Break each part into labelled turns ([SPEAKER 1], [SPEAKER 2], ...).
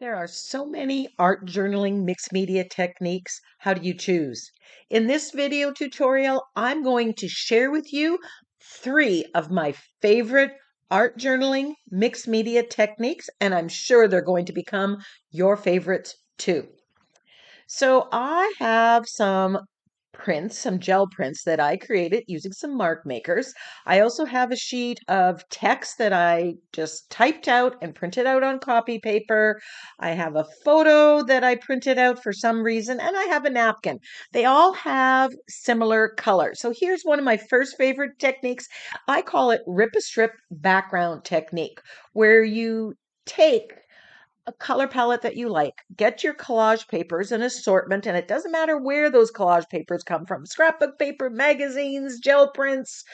[SPEAKER 1] There are so many art journaling mixed media techniques. How do you choose? In this video tutorial, I'm going to share with you 3 of my favorite art journaling mixed media techniques, and I'm sure they're going to become your favorites too. So I have some prints, some gel prints that I created using some mark makers. I also have a sheet of text that I just typed out and printed out on copy paper. I have a photo that I printed out for some reason, and I have a napkin. They all have similar colors. So here's one of my first favorite techniques. I call it rip a strip background technique, where you take a color palette that you like. Get your collage papers, an assortment, and it doesn't matter where those collage papers come from, scrapbook paper, magazines, gel prints,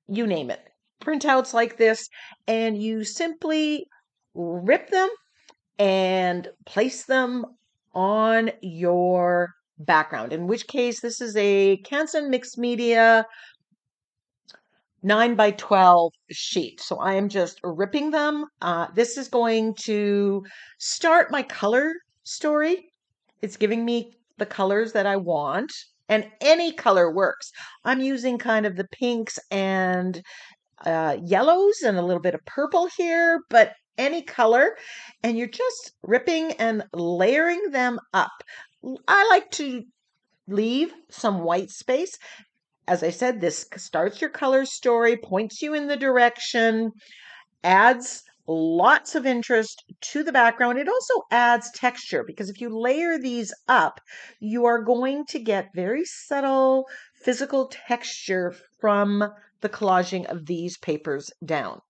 [SPEAKER 1] you name it. Printouts like this, and you simply rip them and place them on your background. In which case, this is a Canson mixed media 9 by 12 sheet. So I am just ripping them. This is going to start my color story. It's giving me the colors that I want, and any color works. I'm using kind of the pinks and yellows and a little bit of purple here, but any color. And you're just ripping and layering them up. I like to leave some white space. As I said, this starts your color story, points you in the direction, adds lots of interest to the background. It also adds texture because if you layer these up, you are going to get very subtle physical texture from the collaging of these papers down.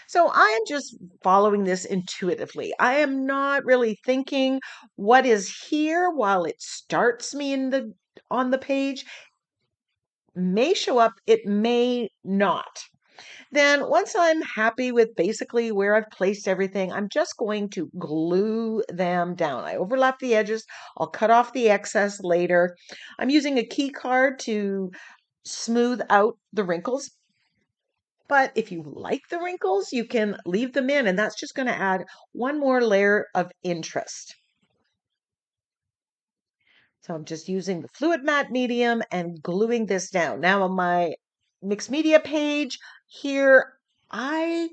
[SPEAKER 1] So I am just following this intuitively. I am not really thinking what is here while it starts me on the page may show up, it may not. Then once I'm happy with basically where I've placed everything, I'm just going to glue them down. I overlap the edges. I'll cut off the excess later. I'm using a key card to smooth out the wrinkles. But if you like the wrinkles, you can leave them in, and that's just going to add one more layer of interest. So I'm just using the fluid matte medium and gluing this down. Now on my mixed media page here, it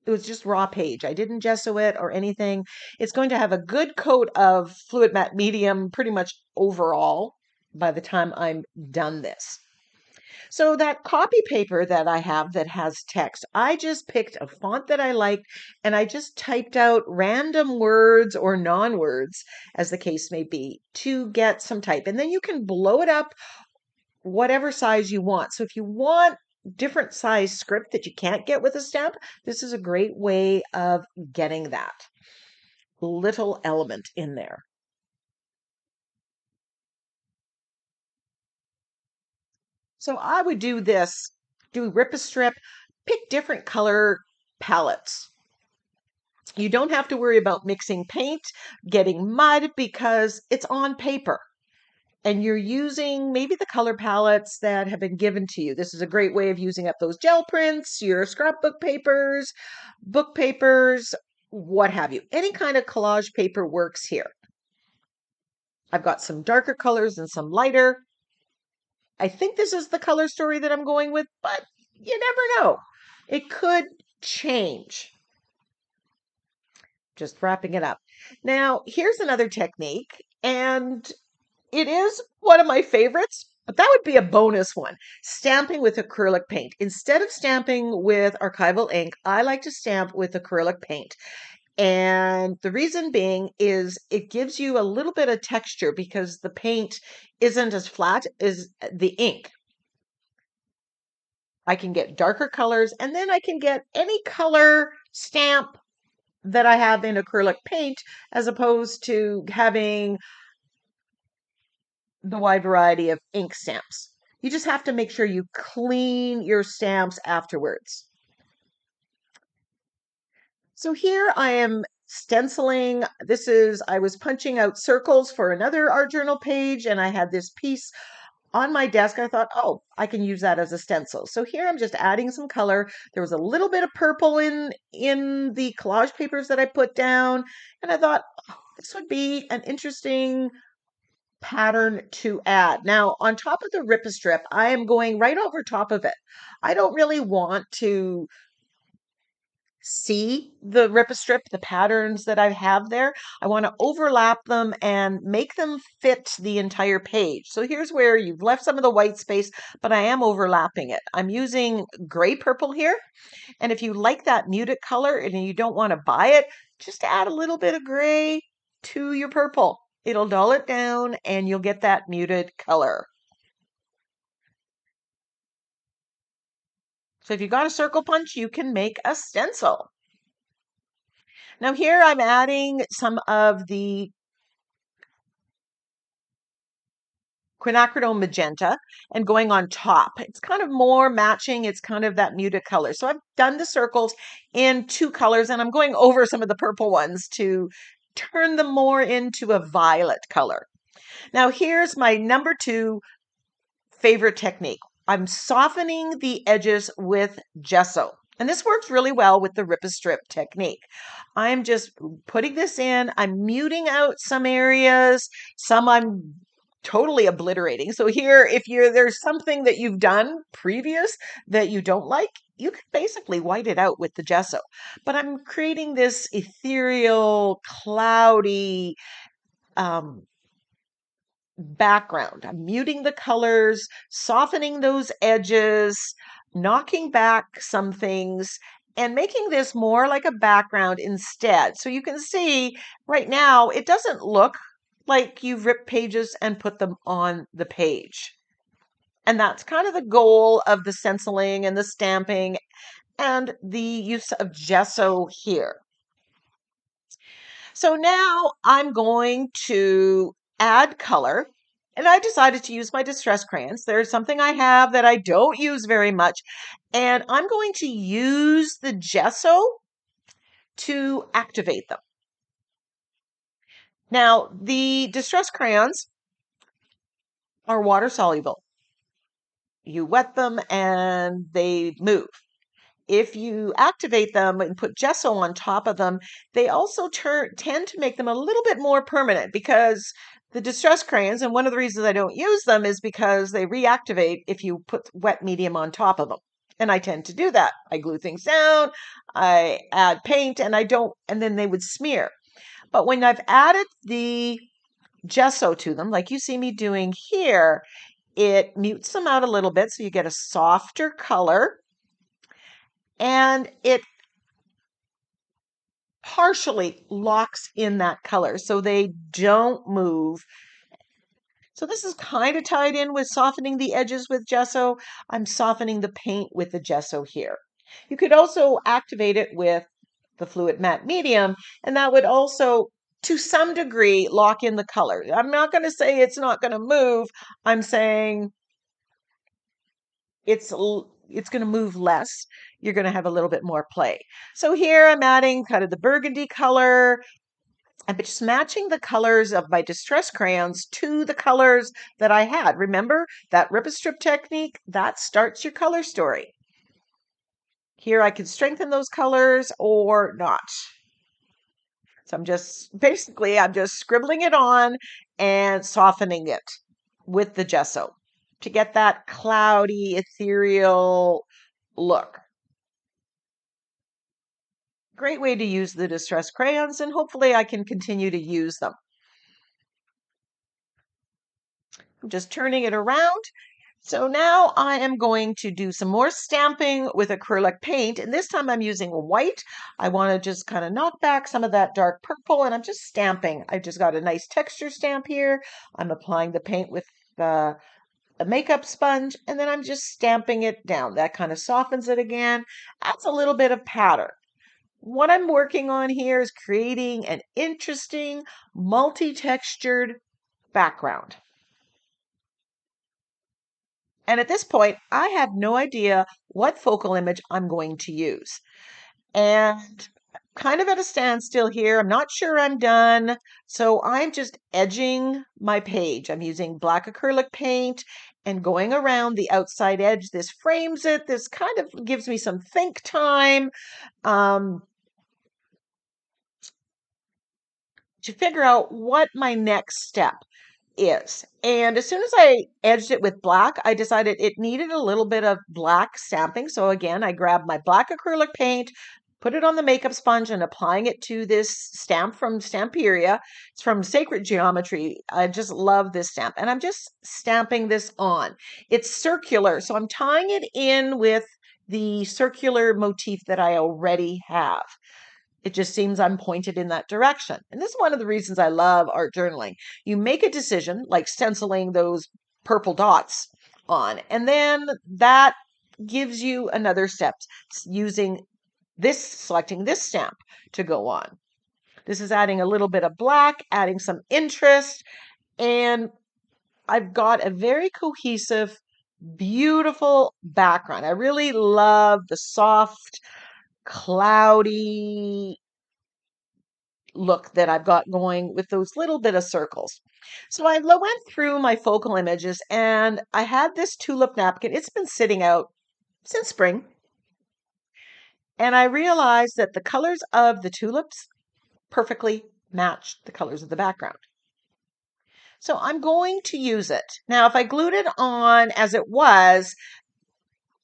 [SPEAKER 1] was just raw page. I didn't gesso it or anything. It's going to have a good coat of fluid matte medium pretty much overall by the time I'm done this. So that copy paper that I have that has text, I just picked a font that I liked and I just typed out random words or non-words, as the case may be, to get some type. And then you can blow it up whatever size you want. So if you want different size script that you can't get with a stamp, this is a great way of getting that little element in there. So I would do this, do rip a strip, pick different color palettes. You don't have to worry about mixing paint, getting mud, because it's on paper. And you're using maybe the color palettes that have been given to you. This is a great way of using up those gel prints, your scrapbook papers, book papers, what have you. Any kind of collage paper works here. I've got some darker colors and some lighter. I think this is the color story that I'm going with, but you never know. It could change. Just wrapping it up. Now, here's another technique, and it is one of my favorites, but that would be a bonus one. Stamping with acrylic paint. Instead of stamping with archival ink, I like to stamp with acrylic paint. And the reason being is it gives you a little bit of texture because the paint isn't as flat as the ink. I can get darker colors, and then I can get any color stamp that I have in acrylic paint as opposed to having the wide variety of ink stamps. You just have to make sure you clean your stamps afterwards. So here I am stenciling. I was punching out circles for another art journal page, and I had this piece on my desk. I thought, oh, I can use that as a stencil. So here I'm just adding some color. There was a little bit of purple in the collage papers that I put down, and I thought, oh, this would be an interesting pattern to add. Now, on top of the rip a strip, I am going right over top of it. I don't really want to see the rip a strip, the patterns that I have there. I want to overlap them and make them fit the entire page. So here's where you've left some of the white space, but I am overlapping it. I'm using gray purple here. And if you like that muted color and you don't want to buy it, just add a little bit of gray to your purple. It'll dull it down and you'll get that muted color. So if you got a circle punch, you can make a stencil. Now here I'm adding some of the quinacridone magenta and going on top. It's kind of more matching. It's kind of that muted color. So I've done the circles in two colors and I'm going over some of the purple ones to turn them more into a violet color. Now here's my number 2 favorite technique. I'm softening the edges with gesso. And this works really well with the rip a strip technique. I'm just putting this in. I'm muting out some areas. Some I'm totally obliterating. So here, if there's something that you've done previous that you don't like, you can basically white it out with the gesso. But I'm creating this ethereal, cloudy, background. I'm muting the colors, softening those edges, knocking back some things, and making this more like a background instead. So you can see right now, it doesn't look like you've ripped pages and put them on the page. And that's kind of the goal of the stenciling and the stamping and the use of gesso here. So now I'm going to add color. And I decided to use my distress crayons. There's something I have that I don't use very much. And I'm going to use the gesso to activate them. Now, the distress crayons are water soluble. You wet them and they move. If you activate them and put gesso on top of them, they also tend to make them a little bit more permanent because the distress crayons, and one of the reasons I don't use them is because they reactivate if you put wet medium on top of them. And I tend to do that. I glue things down, I add paint, and then they would smear. But when I've added the gesso to them, like you see me doing here, it mutes them out a little bit so you get a softer color. And it partially locks in that color so they don't move. So this is kind of tied in with softening the edges with gesso. I'm softening the paint with the gesso here. You could also activate it with the fluid matte medium, and that would also, to some degree, lock in the color. I'm not going to say it's not going to move. I'm saying it's going to move less. You're going to have a little bit more play. So here I'm adding kind of the burgundy color. I'm just matching the colors of my distress crayons to the colors that I had. Remember that rip a strip technique? That starts your color story. Here I can strengthen those colors or not. So I'm just scribbling it on and softening it with the gesso to get that cloudy, ethereal look. Great way to use the distress crayons, and hopefully I can continue to use them. I'm just turning it around. So now I am going to do some more stamping with acrylic paint, and this time I'm using white. I want to just kind of knock back some of that dark purple, and I'm just stamping. I just got a nice texture stamp here. I'm applying the paint with a makeup sponge, and then I'm just stamping it down. That kind of softens it again, adds a little bit of pattern. What I'm working on here is creating an interesting multi-textured background. And at this point, I have no idea what focal image I'm going to use. And kind of at a standstill here. I'm not sure I'm done. So I'm just edging my page. I'm using black acrylic paint and going around the outside edge. This frames it. This kind of gives me some think time. to figure out what my next step is. And as soon as I edged it with black, I decided it needed a little bit of black stamping. So again, I grabbed my black acrylic paint, put it on the makeup sponge and applying it to this stamp from Stamperia. It's from Sacred Geometry. I just love this stamp. And I'm just stamping this on. It's circular, so I'm tying it in with the circular motif that I already have. It just seems I'm pointed in that direction. And this is one of the reasons I love art journaling. You make a decision, like stenciling those purple dots on, and then that gives you another step using this, selecting this stamp to go on. This is adding a little bit of black, adding some interest, and I've got a very cohesive, beautiful background. I really love the soft, cloudy look that I've got going with those little bit of circles. So I went through my focal images and I had this tulip napkin. It's been sitting out since spring. And I realized that the colors of the tulips perfectly matched the colors of the background. So I'm going to use it. Now, if I glued it on as it was,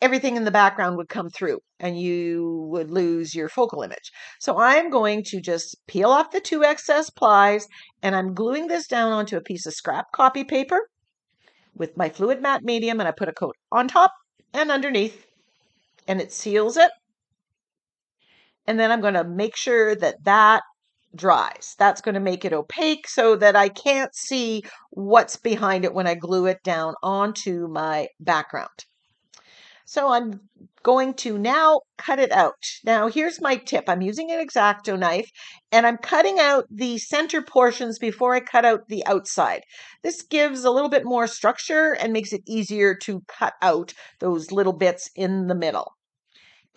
[SPEAKER 1] everything in the background would come through and you would lose your focal image. So I'm going to just peel off the 2 excess plies and I'm gluing this down onto a piece of scrap copy paper with my fluid matte medium, and I put a coat on top and underneath and it seals it. And then I'm going to make sure that that dries. That's going to make it opaque so that I can't see what's behind it when I glue it down onto my background. So I'm going to now cut it out. Now here's my tip. I'm using an X-Acto knife and I'm cutting out the center portions before I cut out the outside. This gives a little bit more structure and makes it easier to cut out those little bits in the middle.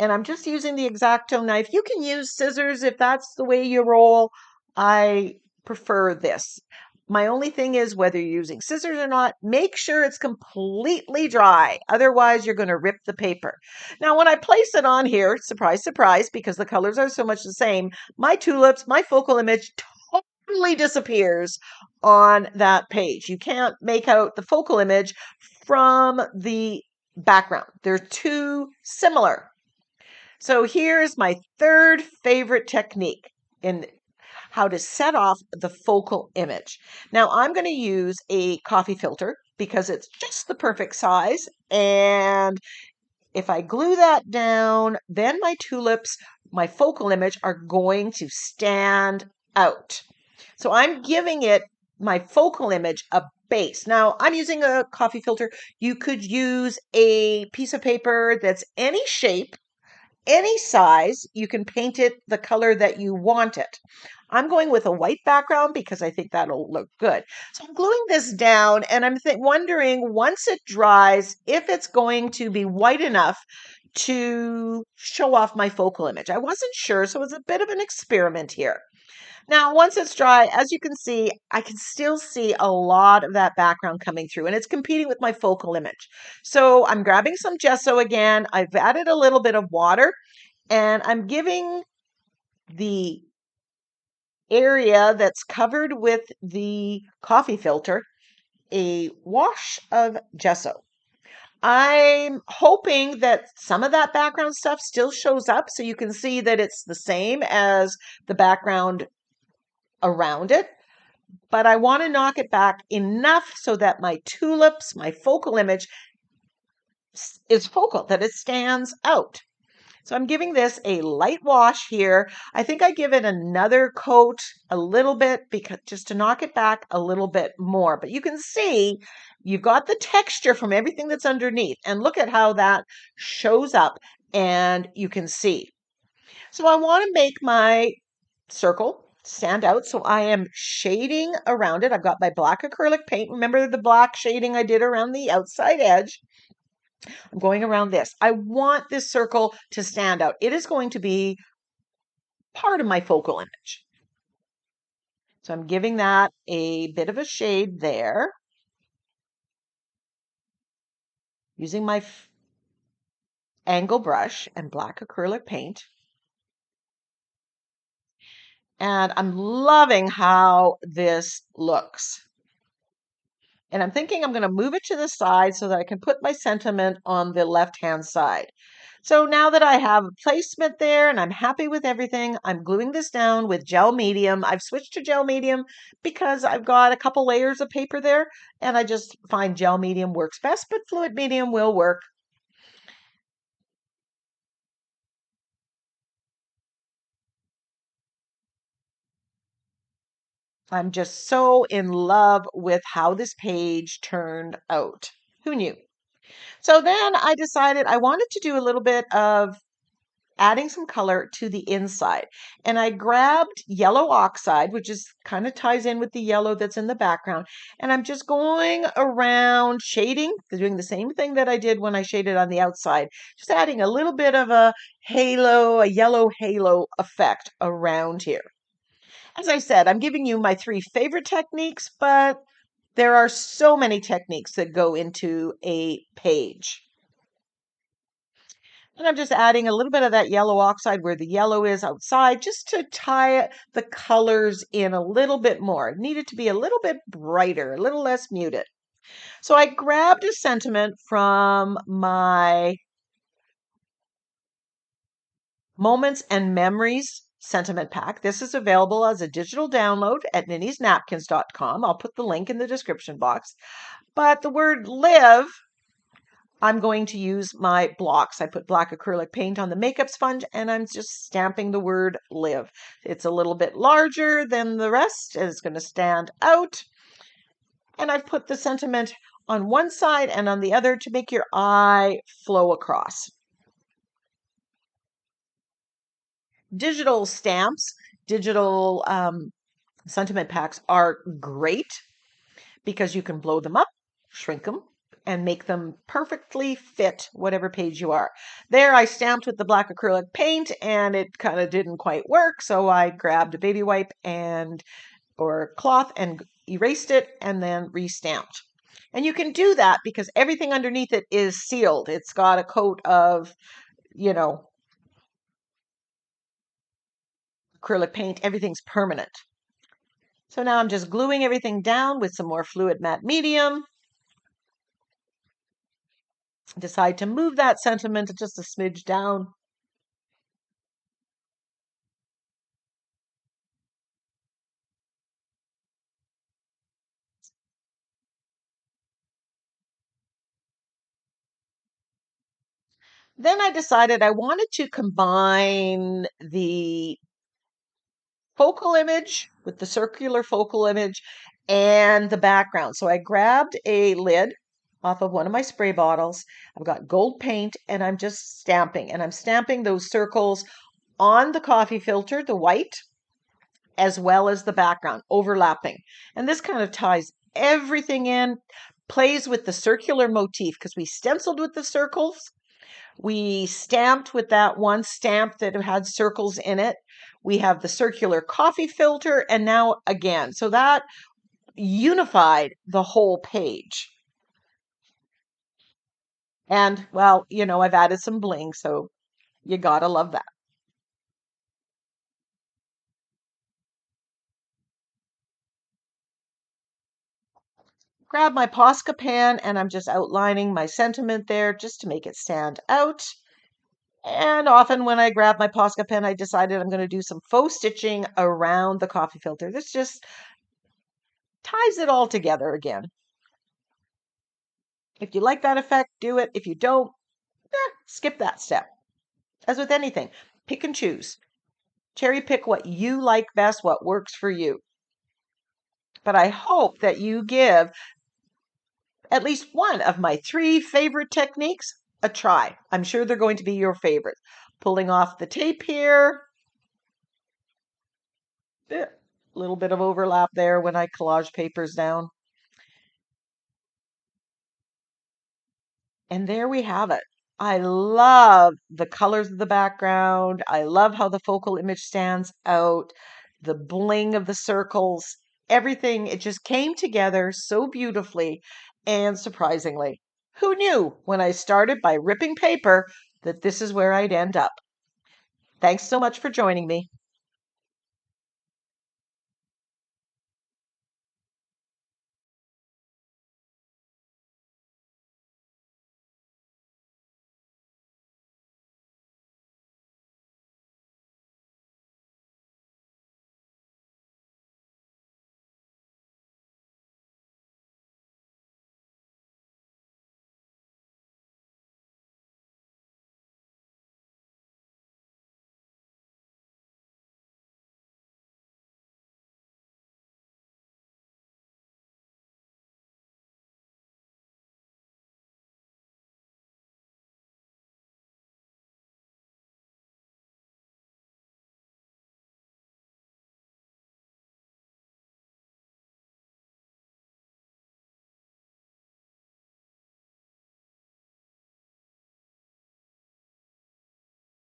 [SPEAKER 1] And I'm just using the X-Acto knife. You can use scissors if that's the way you roll. I prefer this. My only thing is whether you're using scissors or not, make sure it's completely dry. Otherwise, you're going to rip the paper. Now, when I place it on here, surprise, surprise, because the colors are so much the same, my tulips, my focal image totally disappears on that page. You can't make out the focal image from the background. They're too similar. So here's my third favorite technique in how to set off the focal image. Now I'm going to use a coffee filter because it's just the perfect size. And if I glue that down, then my tulips, my focal image, are going to stand out. So I'm giving it, my focal image, a base. Now I'm using a coffee filter. You could use a piece of paper that's any shape, any size. You can paint it the color that you want it. I'm going with a white background because I think that'll look good. So I'm gluing this down and I'm wondering once it dries if it's going to be white enough to show off my focal image. I wasn't sure, so it's a bit of an experiment here. Now, once it's dry, as you can see, I can still see a lot of that background coming through and it's competing with my focal image. So I'm grabbing some gesso again. I've added a little bit of water and I'm giving the area that's covered with the coffee filter a wash of gesso. I'm hoping that some of that background stuff still shows up so you can see that it's the same as the background around it, but I want to knock it back enough so that my tulips, my focal image, is focal, that it stands out. So I'm giving this a light wash here. I think I give it another coat a little bit because just to knock it back a little bit more. But you can see you've got the texture from everything that's underneath. And look at how that shows up and you can see. So I want to make my circle stand out. So I am shading around it. I've got my black acrylic paint. Remember the black shading I did around the outside edge? I'm going around this. I want this circle to stand out. It is going to be part of my focal image. So I'm giving that a bit of a shade there. Using my angle brush and black acrylic paint. And I'm loving how this looks. And I'm thinking I'm going to move it to the side so that I can put my sentiment on the left-hand side. So now that I have a placement there and I'm happy with everything, I'm gluing this down with gel medium. I've switched to gel medium because I've got a couple layers of paper there and I just find gel medium works best, but fluid medium will work. I'm just so in love with how this page turned out. Who knew? So then I decided I wanted to do a little bit of adding some color to the inside. And I grabbed yellow oxide, which is kind of ties in with the yellow that's in the background. And I'm just going around shading, doing the same thing that I did when I shaded on the outside, just adding a little bit of a halo, a yellow halo effect around here. As I said, I'm giving you my 3 favorite techniques, but there are so many techniques that go into a page. And I'm just adding a little bit of that yellow oxide where the yellow is outside, just to tie the colors in a little bit more. It needed to be a little bit brighter, a little less muted. So I grabbed a sentiment from my Moments and Memories sentiment pack. This is available as a digital download at NINNYSNAPKINS.com. I'll put the link in the description box. But the word live, I'm going to use my blocks. I put black acrylic paint on the makeup sponge and I'm just stamping the word live. It's a little bit larger than the rest and it's going to stand out. And I've put the sentiment on one side and on the other to make your eye flow across. Digital stamps, digital sentiment packs are great because you can blow them up, shrink them, and make them perfectly fit whatever page you are. There I stamped with the black acrylic paint and it kind of didn't quite work, so I grabbed a baby wipe and or cloth and erased it and then restamped. And you can do that because everything underneath it is sealed. It's got a coat of, you know, acrylic paint. Everything's permanent. So now I'm just gluing everything down with some more fluid matte medium. Decide to move that sentiment just a smidge down. Then I decided I wanted to combine the focal image with the circular focal image and the background. So I grabbed a lid off of one of my spray bottles. I've got gold paint and I'm just stamping. And I'm stamping those circles on the coffee filter, the white, as well as the background, overlapping. And this kind of ties everything in, plays with the circular motif because we stenciled with the circles. We stamped with that one stamp that had circles in it. We have the circular coffee filter, and now again. So that unified the whole page. And well, you know, I've added some bling, so you gotta love that. Grab my Posca pen and I'm just outlining my sentiment there just to make it stand out. And often when I grab my Posca pen, I decided I'm going to do some faux stitching around the coffee filter. This just ties it all together again. If you like that effect, do it. If you don't, skip that step. As with anything, pick and choose. Cherry pick what you like best, what works for you. But I hope that you give at least one of my 3 favorite techniques a try. I'm sure they're going to be your favorite. Pulling off the tape here. A little bit of overlap there when I collage papers down. And there we have it. I love the colors of the background. I love how the focal image stands out, the bling of the circles, everything. It just came together so beautifully and surprisingly. Who knew when I started by ripping paper that this is where I'd end up? Thanks so much for joining me.